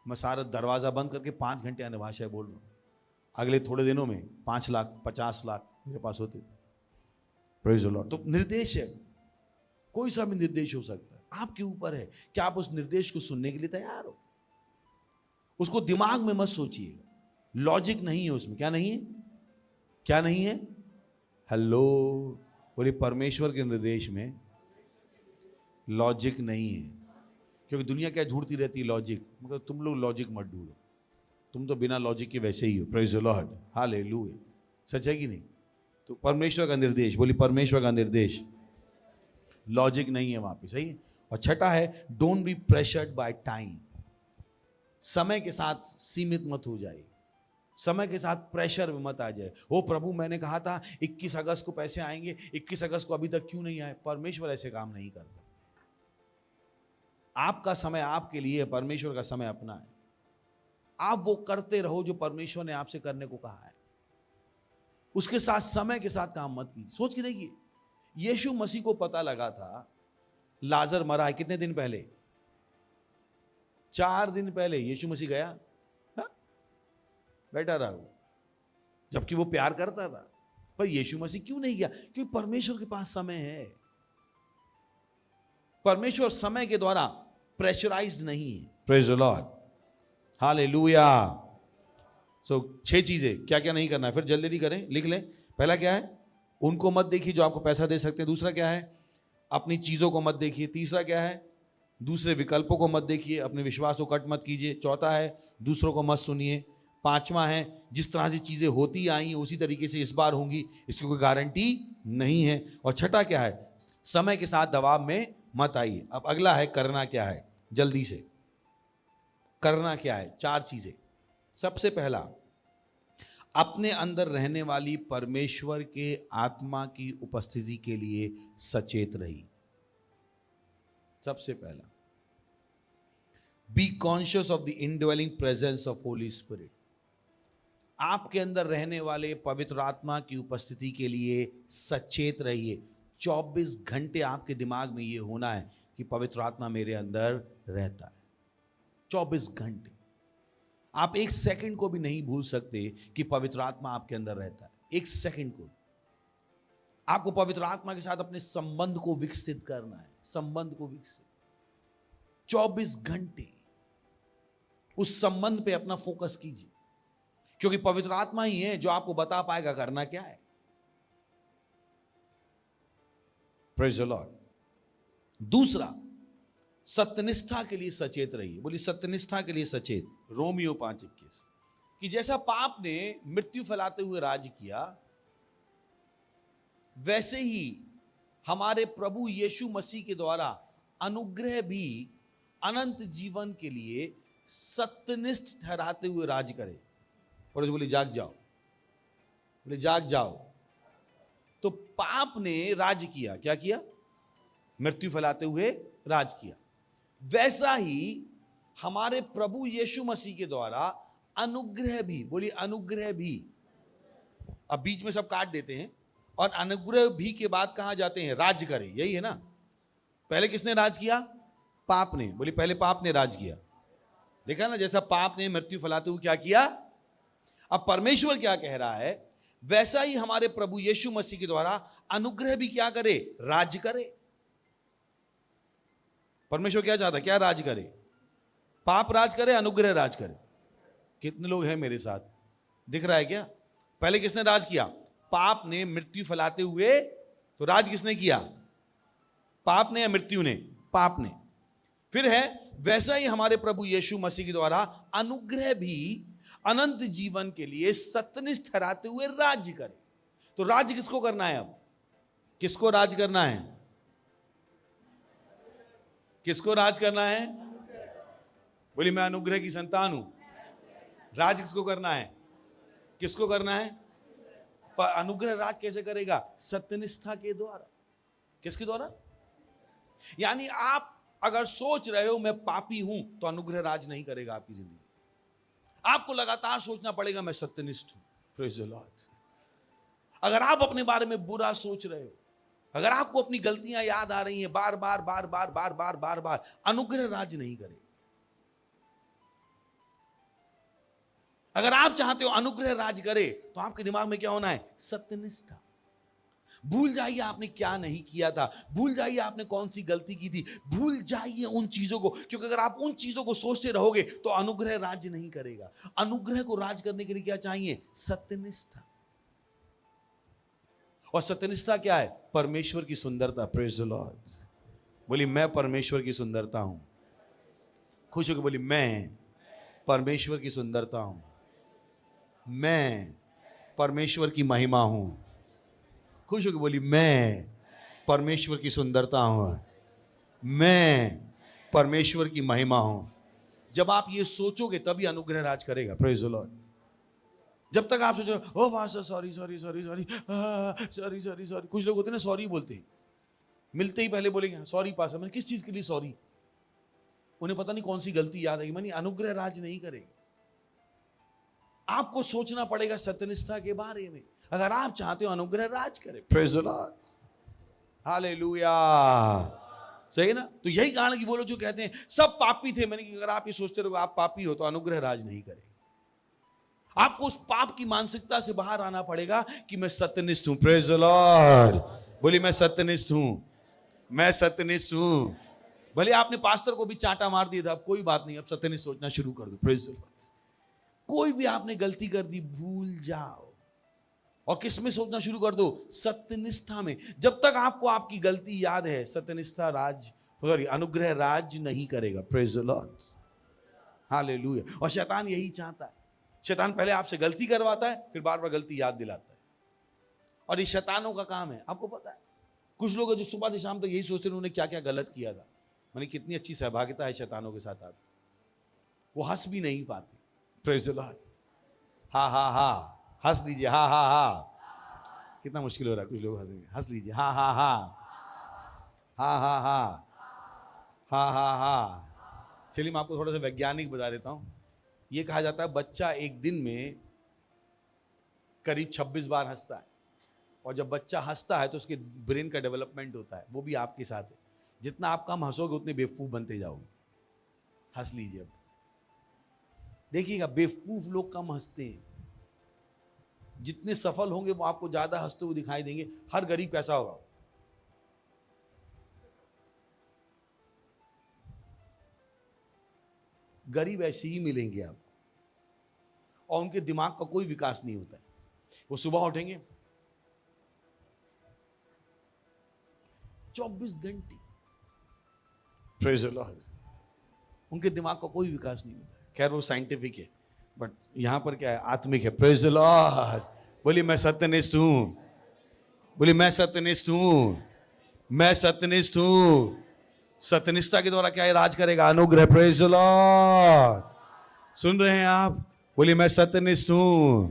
[SPEAKER 1] मैं सारा दरवाजा बंद करके 5 घंटे अन्य भाषाएं बोल रहा हूं। अगले थोड़े दिनों में 5 लाख 50 लाख मेरे पास होते थे। Praise the Lord. तो निर्देश है, कोई सा भी निर्देश हो सकता है, आपके ऊपर है कि आप उस निर्देश को सुनने के लिए तैयार हो। उसको दिमाग में मत सोचिएगा। लॉजिक नहीं है उसमें। क्या नहीं है? क्या नहीं है? हेलो, बोले परमेश्वर के निर्देश में लॉजिक नहीं है। क्योंकि दुनिया क्या ढूंढती रहती है? लॉजिक। मगर तुम लोग लॉजिक मत ढूंढो, तुम तो बिना लॉजिक के वैसे ही हो। Praise the Lord, hallelujah. सच है कि नहीं? तो परमेश्वर का निर्देश, बोली परमेश्वर का निर्देश, लॉजिक नहीं है वहां पे। सही है। और छठा है don't be pressured by time. समय के साथ सीमित मत हो जाए। समय के साथ प्रेशर में मत आ जाए। ओ प्रभु, मैंने कहा था 21 अगस्त को पैसे आएंगे, 21 अगस्त को अभी तक क्यों नहीं आए? परमेश्वर ऐसे काम नहीं करता। आपका समय आपके लिए, परमेश्वर का समय अपना है। आप वो करते रहो जो परमेश्वर ने आपसे करने को कहा है। उसके साथ समय के साथ काम मत कीजिए। सोच के देखिए, यीशु मसीह को पता लगा था लाजर मरा है। कितने दिन पहले? 4 दिन पहले यीशु मसीह गया, हा? बैठा रहा वो, जबकि वो प्यार करता था। पर यीशु मसीह क्यों नहीं गया? क्योंकि परमेश्वर के पास समय है। परमेश्वर समय के द्वारा प्रेशराइज्ड नहीं है। Praise the Lord, hallelujah. So 6 चीजें क्या क्या नहीं करना है। फिर जल्दी करें, लिख लें। पहला क्या है? उनको मत देखिए जो आपको पैसा दे सकते हैं। दूसरा क्या है? अपनी चीजों को मत देखिए। तीसरा क्या है? दूसरे विकल्पों को मत देखिए, अपने विश्वास को कट मत कीजिए। चौथा है दूसरों को मत सुनिए। पांचवा है जिस तरह से चीजें होती आई हैं उसी तरीके से इस बार होंगी, इसकी कोई गारंटी नहीं है। और छठा क्या है? समय के साथ दबाव में मत आइए। अब अगला है करना क्या है। जल्दी से करना क्या है? 4 चीजें। सबसे पहला, अपने अंदर रहने वाली परमेश्वर के आत्मा की उपस्थिति के लिए सचेत रही। सबसे पहला, be conscious of the indwelling presence of Holi spirit. आपके अंदर रहने वाले पवित्र आत्मा की उपस्थिति के लिए सचेत रहिए। 24 घंटे आपके दिमाग में यह होना है कि पवित्र आत्मा मेरे अंदर रहता है। 24 घंटे। आप 1 सेकंड को भी नहीं भूल सकते कि पवित्र आत्मा आपके अंदर रहता है। 1 सेकंड को। आपको पवित्र आत्मा के साथ अपने संबंध को विकसित करना है। संबंध को विकसित 24 घंटे उस संबंध पे अपना फोकस कीजिए, क्योंकि पवित्र आत्मा ही है जो आपको बता पाएगा करना क्या है। Praise the Lord. दूसरा, सत्यनिष्ठा के लिए सचेत रहिए। बोलिए सत्यनिष्ठा के लिए सचेत। रोमियो 5:21 कि जैसा पाप ने मृत्यु फैलाते हुए राज किया, वैसे ही हमारे प्रभु यीशु मसीह के द्वारा अनुग्रह भी अनंत जीवन के लिए सत्यनिष्ठ ठहराते हुए राज करे। और बोले जाग जाओ, बोले जाग जाओ। तो पाप ने राज किया, क्या किया? मृत्यु फैलाते हुए राज किया। वैसा ही हमारे प्रभु यीशु मसीह के द्वारा अनुग्रह भी, बोलिए अनुग्रह भी। अब बीच में सब काट देते हैं और अनुग्रह भी के बाद कहां जाते हैं? राज करे। यही है ना। पहले किसने राज किया? पाप ने। बोलिए पहले पाप ने राज किया। देखा ना, जैसा पाप ने मृत्यु फैलाते हुए क्या किया। अब परमेश्वर क्या कह रहा है? वैसा ही हमारे प्रभु यीशु मसीह के द्वारा अनुग्रह भी क्या करे? राज करे। परमेश्वर क्या चाहता? क्या राज करे? पाप राज करे, अनुग्रह राज करे। कितने लोग हैं मेरे साथ? दिख रहा है क्या? पहले किसने राज किया? पाप ने मृत्यु फैलाते हुए। तो राज किसने किया? पाप ने या मृत्यु ने? पाप ने। फिर है वैसा ही हमारे प्रभु यीशु मसीह के द्वारा अनुग्रह भी अनंत जीवन के लिए सत्यनिष्ठ ठहराते हुए राज्य करे। तो राज्य किसको करना है? अब किसको राज करना है? किसको राज करना है? बोली मैं अनुग्रह की संतान हूं। राज किसको करना है? किसको करना है? पर अनुग्रह राज कैसे करेगा? सत्यनिष्ठा के द्वारा। किसके द्वारा? यानी आप अगर सोच रहे हो मैं पापी हूं, तो अनुग्रह राज नहीं करेगा आपकी जिंदगी। आपको लगातार सोचना पड़ेगा मैं सत्यनिष्ठ हूं। Praise the Lord. अगर आप अपने बारे में बुरा सोच रहे हो, अगर आपको अपनी गलतियां याद आ रही हैं बार बार बार बार बार बार बार बार, अनुग्रह राज नहीं करेगा। अगर आप चाहते हो अनुग्रह राज करे, तो आपके दिमाग में क्या होना है? सत्यनिष्ठा। भूल जाइए आपने क्या नहीं किया था, भूल जाइए आपने कौन सी गलती की थी, भूल जाइए उन चीजों को, क्योंकि अगर आप उन चीजों को सोचते रहोगे तो अनुग्रह राज नहीं करेगा। अनुग्रह को राज करने के लिए क्या चाहिए? सत्यनिष्ठा। और सत्यनिष्ठा क्या है? परमेश्वर की सुंदरता। Praise the Lord. बोली मैं परमेश्वर की सुंदरता हूं। खुश होकर बोली मैं परमेश्वर की सुंदरता हूं, मैं परमेश्वर की महिमा हूं। खुश होकर बोली मैं परमेश्वर की सुंदरता हूं, मैं परमेश्वर की महिमा हूं। जब आप ये सोचोगे तभी अनुग्रह राज करेगा। Praise the Lord. जब तक आप सोच रहे हो oh pastor sorry sorry sorry sorry sorry sorry sorry, कुछ लोग होते हैं ना सॉरी बोलते हैं, मिलते ही पहले बोलेंगे सॉरी पास्टर। मैंने किस चीज के लिए सॉरी? उन्हें पता नहीं कौन सी गलती याद आएगी। मैंने अनुग्रह राज नहीं करेगी। आपको सोचना पड़ेगा सत्यनिष्ठा के बारे में, अगर आप चाहते हो अनुग्रह राज करे। Praise the Lord. हालेलुया। सही ना? तो यही कारण है कि वो लोग जो कहते हैं सब पापी थे, मैंने कि अगर आप ये सोचते रहोगे आप पापी हो तो अनुग्रह राज नहीं करेगा। आपको उस पाप की मानसिकता से बाहर आना पड़ेगा कि मैं सत्यनिष्ठ हूं। Praise the Lord. बोली मैं सत्यनिष्ठ हूं, मैं सत्यनिष्ठ हूं। भले आपने पास्टर को भी चांटा मार दिया था, अब कोई बात नहीं, अब सत्यनिष्ठ सोचना शुरू कर दो। Praise the Lord. कोई भी आपने गलती कर दी भूल जाओ और किस में सोचना शुरू कर दो? सत्यनिष्ठा में। जब तक आपको आपकी गलती याद है, सत्यनिष्ठा राज, अनुग्रह राज नहीं करेगा। Praise the Lord. हालेलुया। और शैतान यही चाहता है। शैतान पहले आपसे गलती करवाता है, फिर बार बार गलती याद दिलाता है। और ये शैतानों का काम है। आपको पता है कुछ लोग जो सुबह से शाम तक यही सोचते हैं उन्होंने क्या क्या गलत किया था। मैंने कितनी अच्छी सहभागिता है शैतानों के साथ आप, वो हंस भी नहीं पाते। Praise the Lord. हा हा हा, हंस लीजिए। हा हा हा। कितना मुश्किल हो रहा है, कुछ लोग हंसेंगे। हंस लीजिए। हा हा हा, हा हा हा, हा हा हा। चलिए मैं आपको थोड़ा सा वैज्ञानिक बता देता हूं। ये कहा जाता है बच्चा एक दिन में करीब 26 बार हंसता है, और जब बच्चा हंसता है तो उसके ब्रेन का डेवलपमेंट होता है। वो भी आपके साथ है। जितना आप कम हंसोगे उतने बेवकूफ बनते जाओगे। हंस लीजिए। अब देखिएगा बेवकूफ लोग कम हंसते हैं, जितने सफल होंगे वो आपको ज्यादा हंसते हुए दिखाई देंगे। हर गरीब कैसा होगा? गरीब ऐसे ही मिलेंगे आपको, और उनके दिमाग का कोई विकास नहीं होता है। वो सुबह उठेंगे 24 घंटे, प्रेज द लॉर्ड, उनके दिमाग का कोई विकास नहीं होता है। खैर वो साइंटिफिक है, बट यहां पर क्या है? आत्मिक है। Praise the Lord. बोलिए मैं सत्यनिष्ठ हूं। बोलिए मैं सत्यनिष्ठ हूं, मैं सत्यनिष्ठ हूं। सत्यनिष्ठा के द्वारा क्या राज करेगा? अनुग्रह। Praise the Lord. सुन रहे हैं आप? बोलिए मैं सत्यनिष्ठ हूं।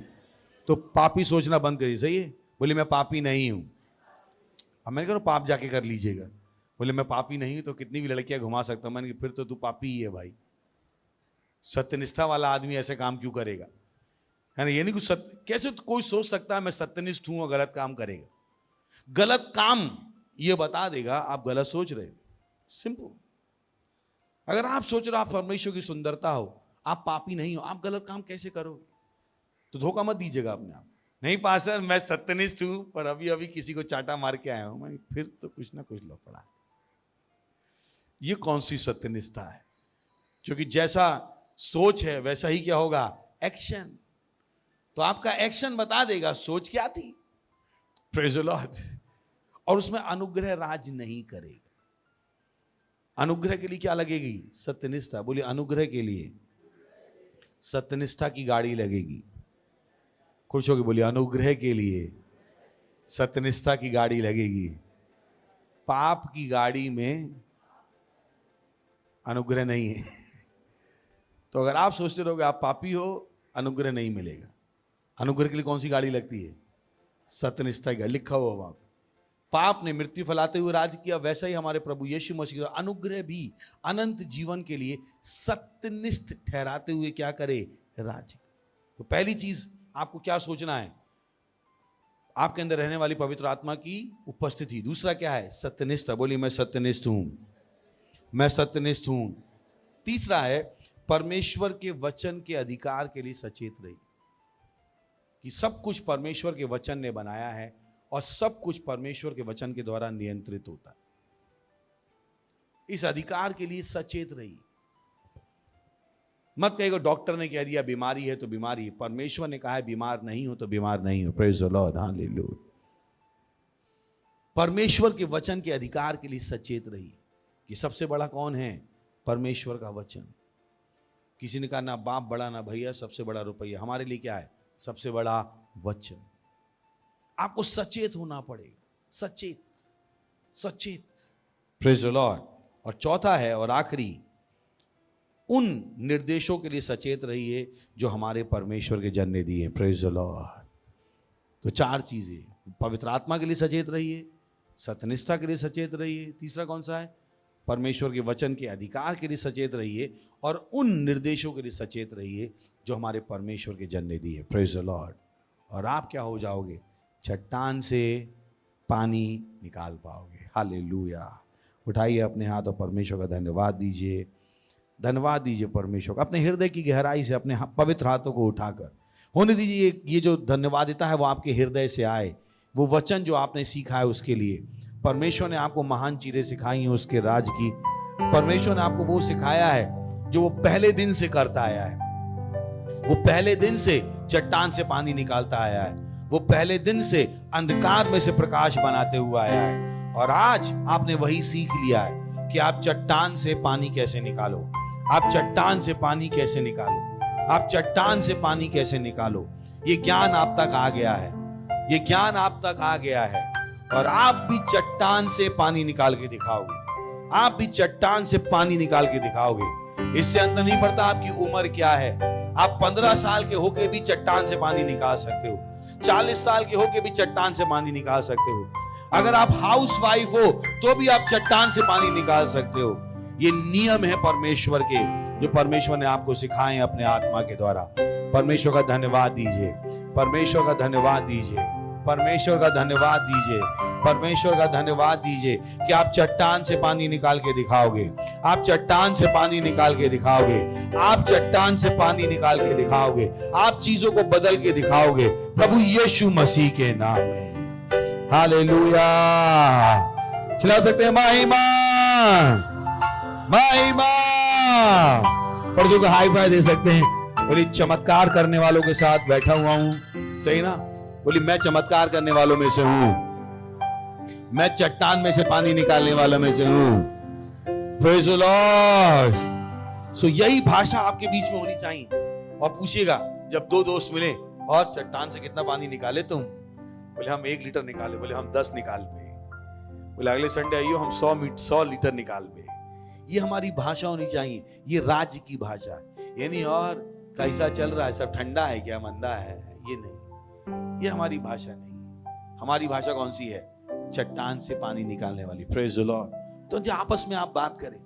[SPEAKER 1] तो पापी सोचना बंद करिए। सही है? बोलिए मैं पापी नहीं हूं। अब मैंने कहा पाप जाके कर लीजिएगा। बोले मैं पापी नहीं हूं तो कितनी भी लड़कियां घुमा सकता हूं। मैंने कहा फिर तो तू पापी ही है भाई। सत्यनिष्ठा वाला आदमी ऐसे काम क्यों करेगा? है ना? ये नहीं कुछ कैसे कोई सोच सकता है मैं सत्यनिष्ठ हूं और गलत काम करेगा? गलत काम ये बता देगा आप गलत सोच रहे थे। सिंपल। अगर आप सोच रहे हो आप परमेश्वर की सुंदरता हो, आप पापी नहीं हो, आप गलत काम कैसे करोगे? तो धोखा मत दीजिएगा अपने आप। नहीं पास्टर मैं सत्यनिष्ठ हूं पर अभी अभी किसी को चांटा मार के आया हूं। मैं फिर तो कुछ ना कुछ लफड़ा है। ये कौन सी सत्यनिष्ठा है? क्योंकि जैसा सोच है वैसा ही क्या होगा, एक्शन। तो आपका एक्शन बता देगा सोच क्या थी। Praise the Lord. और उसमें अनुग्रह राज नहीं करेगा। अनुग्रह के लिए क्या लगेगी, सत्यनिष्ठा। बोलिए अनुग्रह के लिए सत्यनिष्ठा की गाड़ी लगेगी। खुश होगी बोलिए अनुग्रह के लिए सत्यनिष्ठा की गाड़ी लगेगी। पाप की गाड़ी में अनुग्रह नहीं है। तो अगर आप सोचते रहोगे आप पापी हो, अनुग्रह नहीं मिलेगा। अनुग्रह के लिए कौन सी गाड़ी लगती है, सत्यनिष्ठा की गाड़ी। लिखा हुआ वहां, पाप ने मृत्यु फैलाते हुए राज किया, वैसा ही हमारे प्रभु यीशु मसीह अनुग्रह भी अनंत जीवन के लिए सत्यनिष्ठ ठहराते हुए क्या करे, राज। तो पहली चीज आपको क्या सोचना है, आपके अंदर रहने वाली पवित्र आत्मा की उपस्थिति। दूसरा क्या है, सत्यनिष्ठा। बोलिए मैं सत्यनिष्ठ हूं, मैं सत्यनिष्ठ हूं। तीसरा है परमेश्वर के वचन के अधिकार के लिए सचेत रही, कि सब कुछ परमेश्वर के वचन ने बनाया है और सब कुछ परमेश्वर के वचन के द्वारा नियंत्रित होता है। इस अधिकार के लिए सचेत रही। मत कहिएगा डॉक्टर ने कह दिया बीमारी है तो बीमारी है। परमेश्वर ने कहा है बीमार नहीं हो तो बीमार नहीं हो। Praise the Lord, hallelujah. परमेश्वर के वचन के अधिकार के लिए सचेत रही कि सबसे बड़ा कौन है, परमेश्वर का वचन। किसी ने कहा ना बाप बड़ा ना भैया, सबसे बड़ा रुपया। हमारे लिए क्या है, सबसे बड़ा वचन। आपको सचेत होना पड़ेगा, सचेत सचेत। Praise the Lord. और चौथा है और आखिरी, उन निर्देशों के लिए सचेत रहिए जो हमारे परमेश्वर के जन ने दिए। Praise the Lord. तो चार चीजें, पवित्र आत्मा के लिए सचेत रहिए, सत्यनिष्ठा के लिए सचेत रहिए, तीसरा कौन सा है, परमेश्वर के वचन के अधिकार के लिए सचेत रहिए, और उन निर्देशों के लिए सचेत रहिए जो हमारे परमेश्वर के जन ने दिए। Praise the Lord. और आप क्या हो जाओगे, चट्टान से पानी निकाल पाओगे। हालेलुया। उठाइए अपने हाथ और परमेश्वर का धन्यवाद दीजिए, धन्यवाद दीजिए परमेश्वर का। अपने हृदय की गहराई से अपने पवित्र हाथों को उठाकर होने दीजिए। ये जो धन्यवादिता है वो आपके हृदय से आए। वो वचन जो आपने सीखा है उसके लिए, परमेश्वर ने आपको महान चीजें सिखाई हैं उसके राज की। परमेश्वर ने आपको वो सिखाया है जो वो पहले दिन से करता आया है। वो पहले दिन से चट्टान से पानी निकालता आया है। वो पहले दिन से अंधकार में से प्रकाश बनाते हुए आया है। और आज आपने वही सीख लिया है कि आप चट्टान से पानी कैसे निकालो, आप चट्टान से पानी कैसे निकालो, आप चट्टान से पानी कैसे निकालो। ये ज्ञान आप तक आ गया है, ये ज्ञान आप तक आ गया है। और आप भी चट्टान से पानी निकाल के दिखाओगे, आप भी चट्टान से पानी निकाल के दिखाओगे। इससे अंतर नहीं पड़ता आपकी उम्र क्या है। आप 15 साल के होके भी चट्टान से पानी निकाल सकते हो, 40 साल के होके भी चट्टान से पानी निकाल सकते हो। अगर आप हाउस वाइफ हो तो भी आप चट्टान से पानी निकाल सकते हो। ये नियम है परमेश्वर के, जो परमेश्वर ने आपको सिखाए हैं अपने आत्मा के द्वारा। परमेश्वर का धन्यवाद दीजिए, परमेश्वर का धन्यवाद दीजिए, परमेश्वर का धन्यवाद दीजिए, परमेश्वर का धन्यवाद दीजिए कि आप चट्टान से पानी निकाल के दिखाओगे, आप चट्टान से पानी निकाल के दिखाओगे, आप चट्टान से पानी निकाल के दिखाओगे, आप चीजों को बदल के दिखाओगे प्रभु यीशु मसीह के नाम में। हालेलुया। चला सकते हैं महिमा, महिमा। पर जो हाई फाई दे सकते हैं। बोली चमत्कार करने वालों के साथ बैठा हुआ हूं, सही ना। बोली मैं चमत्कार करने वालों में से हूं, मैं चट्टान में से पानी निकालने वालों में से हूं। Praise the Lord. सो यही भाषा आपके बीच में होनी चाहिए। और पूछिएगा जब दो दोस्त मिले, और चट्टान से कितना पानी निकाले तुम? बोले हम 1 लीटर निकाले। बोले हम 10 निकाल पे। बोले अगले संडे आइयो हम 100 लीटर निकाल पे। ये हमारी भाषा होनी चाहिए, ये राज्य की भाषा है। ये नहीं और कैसा चल रहा है, सब ठंडा है क्या, मंदा है, ये नहीं। ये हमारी भाषा नहीं है। हमारी भाषा कौन सी है? चट्टान से पानी निकालने वाली। Praise the Lord. तो जो आपस में आप बात करें,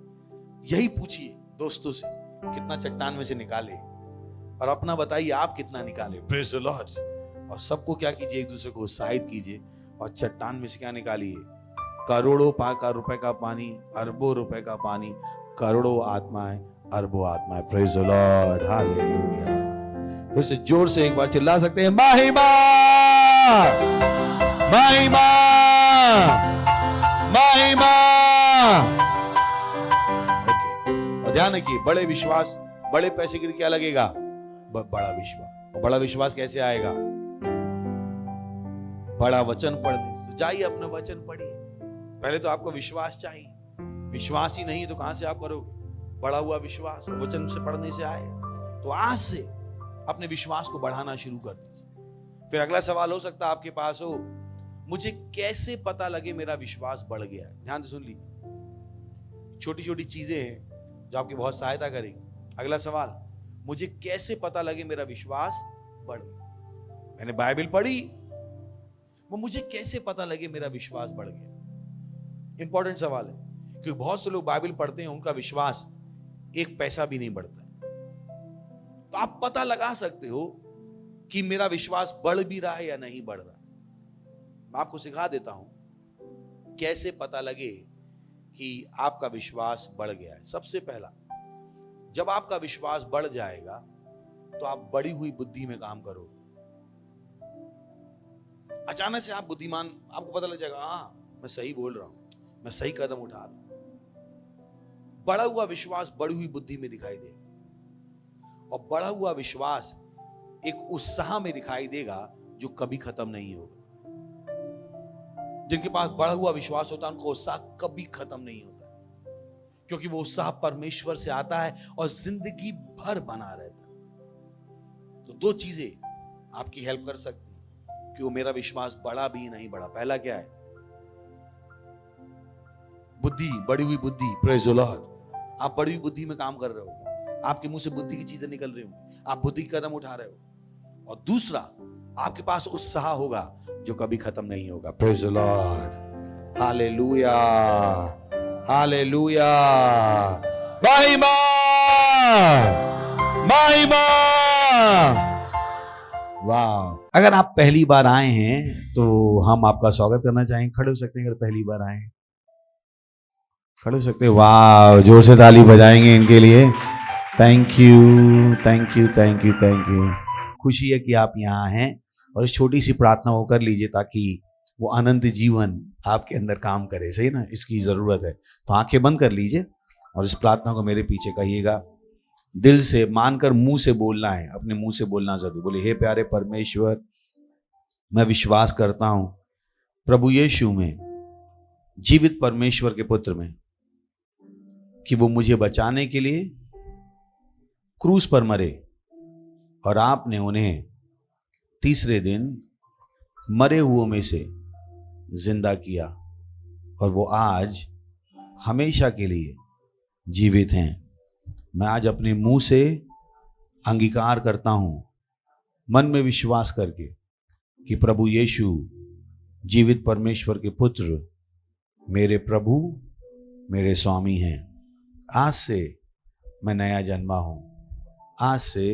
[SPEAKER 1] यही पूछिए दोस्तों से कितना चट्टान में से निकाले, और अपना बताइए आप कितना निकाले। Praise the Lord. और सबको क्या कीजिए, एक दूसरे को उत्साहित कीजिए। और चट्टान में से क्या निकालिए? करोड़ों रुपए का पानी, अरबों रुपए का पानी, करोड़ों आत्माएं, अरबों आत्माएं। Praise the Lord, hallelujah. फिर से जोर से एक बार चिल्ला सकते हैं, महिमा, महिमा, महिमा। ओके। और ध्यान ध्यान रखिए, बड़े विश्वास, बड़े पैसे के लिए क्या लगेगा? बड़ा विश्वास। और बड़ा विश्वास कैसे आएगा? बड़ा वचन पढ़ने से। तो जाइए अपने वचन पढ़िए। पहले तो आपको विश्वास चाहिए, विश्वास ही नहीं तो कहां से आप करोगे? बड़ा हुआ विश्वास वचन से पढ़ने से आएगा। तो आज से अपने विश्वास को बढ़ाना शुरू कर दीजिए। फिर अगला सवाल हो सकता है आपके पास हो, मुझे कैसे पता लगे मेरा विश्वास बढ़ गया? ध्यान से सुन लीजिए, छोटी छोटी चीजें हैं जो आपकी बहुत सहायता करेंगी। अगला सवाल, मुझे कैसे पता लगे मेरा विश्वास बढ़ गया? मैंने बाइबल पढ़ी, वो मुझे कैसे पता लगे मेरा विश्वास बढ़ गया? इंपॉर्टेंट सवाल है, क्योंकि बहुत से लोग बाइबल पढ़ते हैं, उनका विश्वास एक पैसा भी नहीं बढ़ता है। तो आप पता लगा सकते हो कि मेरा विश्वास बढ़ भी रहा है या नहीं बढ़ रहा। मैं आपको सिखा देता हूं कैसे पता लगे कि आपका विश्वास बढ़ गया है। सबसे पहला, जब आपका विश्वास बढ़ जाएगा तो आप बढ़ी हुई बुद्धि में काम करोगे। अचानक से आप बुद्धिमान, आपको पता लग जाएगा, हाँ मैं सही बोल रहा हूं, मैं सही कदम उठा रहा हूं। बढ़ा हुआ विश्वास बढ़ी हुई बुद्धि में दिखाई देगा, और बढ़ा हुआ विश्वास एक उत्साह में दिखाई देगा जो कभी खत्म नहीं होगा। जिनके पास बढ़ा हुआ विश्वास होता है उनका उत्साह कभी खत्म नहीं होता, क्योंकि वो उत्साह परमेश्वर से आता है और जिंदगी भर बना रहता है। तो दो चीजें आपकी हेल्प कर सकती हैं कि वो मेरा विश्वास बढ़ा भी नहीं बढ़ा। पहला क्या है? बुद्धि, बढ़ी हुई बुद्धि। Praise the Lord. आप बढ़ी हुई बुद्धि में काम कर रहे हो, आपके मुंह से बुद्धि की चीजें निकल रही होंगी, आप बुद्धि की कदम उठा रहे हो। और दूसरा, आपके पास उत्साह होगा जो कभी खत्म नहीं होगा। Praise the Lord. Hallelujah, hallelujah. महिमा, महिमा। वाह। अगर आप पहली बार आए हैं तो हम आपका स्वागत करना चाहेंगे। खड़े हो सकते हैं अगर पहली बार आए हैं, खड़े हो सकते हैं। वाह, जोर से ताली बजाएंगे इनके लिए। Thank you, thank you, thank you, thank you. खुशी है कि आप यहाँ हैं, और इस छोटी सी प्रार्थना को कर लीजिए ताकि वो अनंत जीवन आपके अंदर काम करे। सही ना, इसकी जरूरत है। तो आंखें बंद कर लीजिए और इस प्रार्थना को मेरे पीछे कहिएगा। दिल से मानकर मुंह से बोलना है, अपने मुंह से बोलना जरूरी। बोले, हे प्यारे परमेश्वर, मैं विश्वास करता हूं प्रभु यीशु में, जीवित परमेश्वर के पुत्र में, कि वो मुझे बचाने के लिए क्रूस पर मरे और आपने उन्हें तीसरे दिन मरे हुओं में से जिंदा किया, और वो आज हमेशा के लिए जीवित हैं। मैं आज अपने मुंह से अंगीकार करता हूं, मन में विश्वास करके, कि प्रभु यीशु जीवित परमेश्वर के पुत्र, मेरे प्रभु, मेरे स्वामी हैं। आज से मैं नया जन्मा हूं, आज से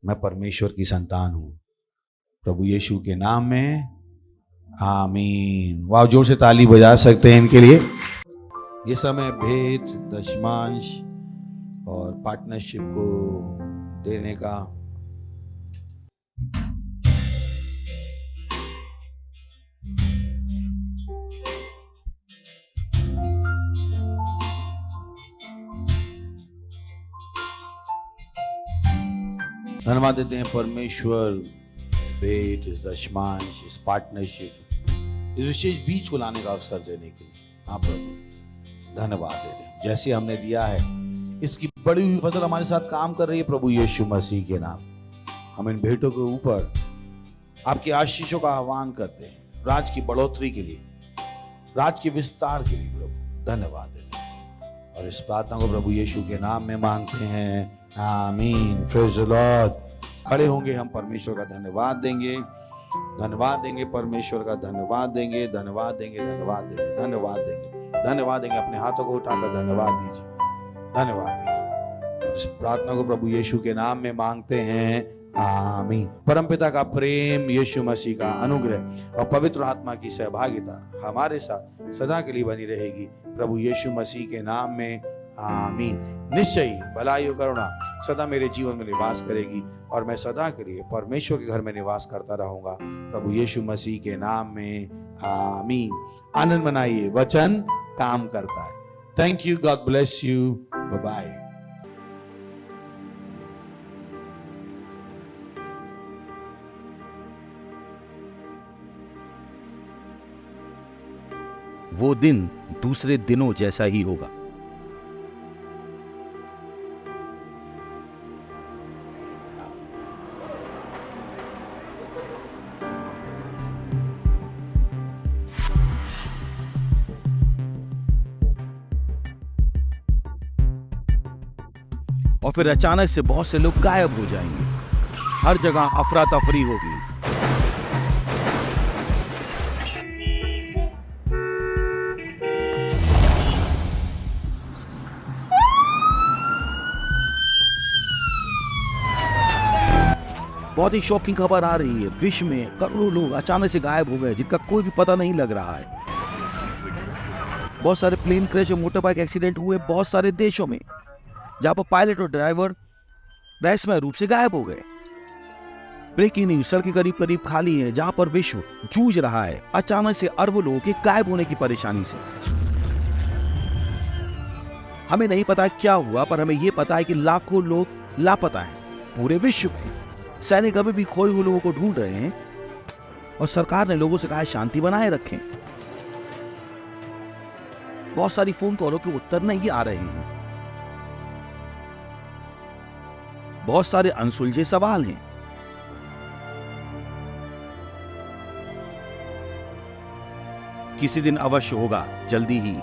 [SPEAKER 1] मैं परमेश्वर की संतान हूं। प्रभु यीशु के नाम में आमीन। वाह, जोर से ताली बजा सकते हैं इनके लिए। ये समय भेंट, दशमांश और पार्टनरशिप को देने का। धन्यवाद देते हैं परमेश्वर, इस भेंट, इस दशमांश, इस पार्टनरशिप, इस विशेष बीज को लाने का अवसर देने के लिए। हाँ प्रभु, धन्यवाद देते हैं। जैसे हमने दिया है, इसकी बड़ी हुई फसल हमारे साथ काम कर रही है प्रभु यीशु मसीह के नाम। हम इन भेंटों के ऊपर आपकी आशीषों का आह्वान करते हैं, राज की बढ़ोतरी के लिए, राज के विस्तार के लिए। प्रभु धन्यवाद देते हैं, और इस प्रार्थना को प्रभु यीशु के नाम में मांगते हैं, आमीन। Praise the Lord. खड़े होंगे, हम परमेश्वर का धन्यवाद देंगे, धन्यवाद देंगे, परमेश्वर का धन्यवाद देंगे, धन्यवाद देंगे, धन्यवाद देंगे, धन्यवाद देंगे, धन्यवाद देंगे। अपने हाथों को उठाकर धन्यवाद दीजिए, धन्यवाद दीजिए। इस प्रार्थना को प्रभु यीशु के नाम में मांगते हैं, आमीन। परमपिता का प्रेम, यीशु मसीह का अनुग्रह और पवित्र आत्मा की सहभागिता हमारे साथ सदा के लिए बनी रहेगी, प्रभु यीशु मसीह के नाम में, आमीन। निश्चय ही भलाई और करुणा सदा मेरे जीवन में निवास करेगी, और मैं सदा के लिए परमेश्वर के घर में निवास करता रहूंगा, प्रभु यीशु मसीह के नाम में, आमीन। आनंद मनाइए, वचन काम करता है। Thank you, God bless you, bye bye. वो दिन दूसरे दिनों जैसा ही होगा। और फिर अचानक से बहुत से लोग गायब हो जाएंगे, हर जगह अफरा तफरी होगी। बहुत ही शॉकिंग खबर आ रही है, विश्व में करोड़ों लोग अचानक से गायब हो गए जिनका कोई भी पता नहीं लग रहा है। बहुत सारे प्लेन क्रैश और मोटर बाइक एक्सीडेंट हुए बहुत सारे देशों में, जहां पर पायलट और ड्राइवर रहस्यमय रूप से गायब हो गए। ब्रेकिंग न्यूज, सड़कें करीब करीब खाली हैं, जहां पर विश्व जूझ रहा है अचानक से अरबों लोगों के गायब होने की परेशानी से। हमें नहीं पता क्या हुआ, पर हमें यह पता है कि लाखों लोग लापता हैं पूरे विश्व में। सैनिक अभी भी खोए हुए लोगों को ढूंढ रहे हैं और सरकार ने लोगों से कहा है शांति बनाए रखें। बहुत सारी फोन कॉलों के उत्तर नहीं आ रहे हैं, बहुत सारे अनसुलझे सवाल हैं। किसी दिन अवश्य होगा जल्दी ही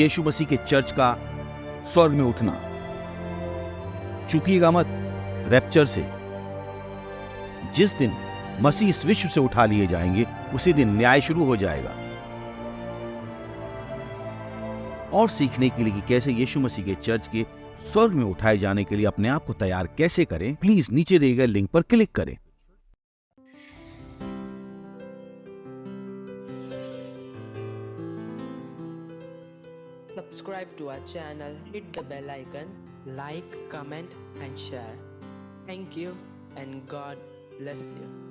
[SPEAKER 1] यीशु मसीह के चर्च का स्वर्ग में उठना। चूकिएगा मत रैप्चर से। जिस दिन मसीह इस विश्व से उठा लिए जाएंगे उसी दिन न्याय शुरू हो जाएगा। और सीखने के लिए कि कैसे यीशु मसीह के चर्च के स्वर्ग में उठाए जाने के लिए अपने आप को तैयार कैसे करें, प्लीज नीचे दिए गए लिंक पर क्लिक करें।
[SPEAKER 3] Subscribe to our channel, hit the bell icon, like, comment and share. Thank you and God bless you.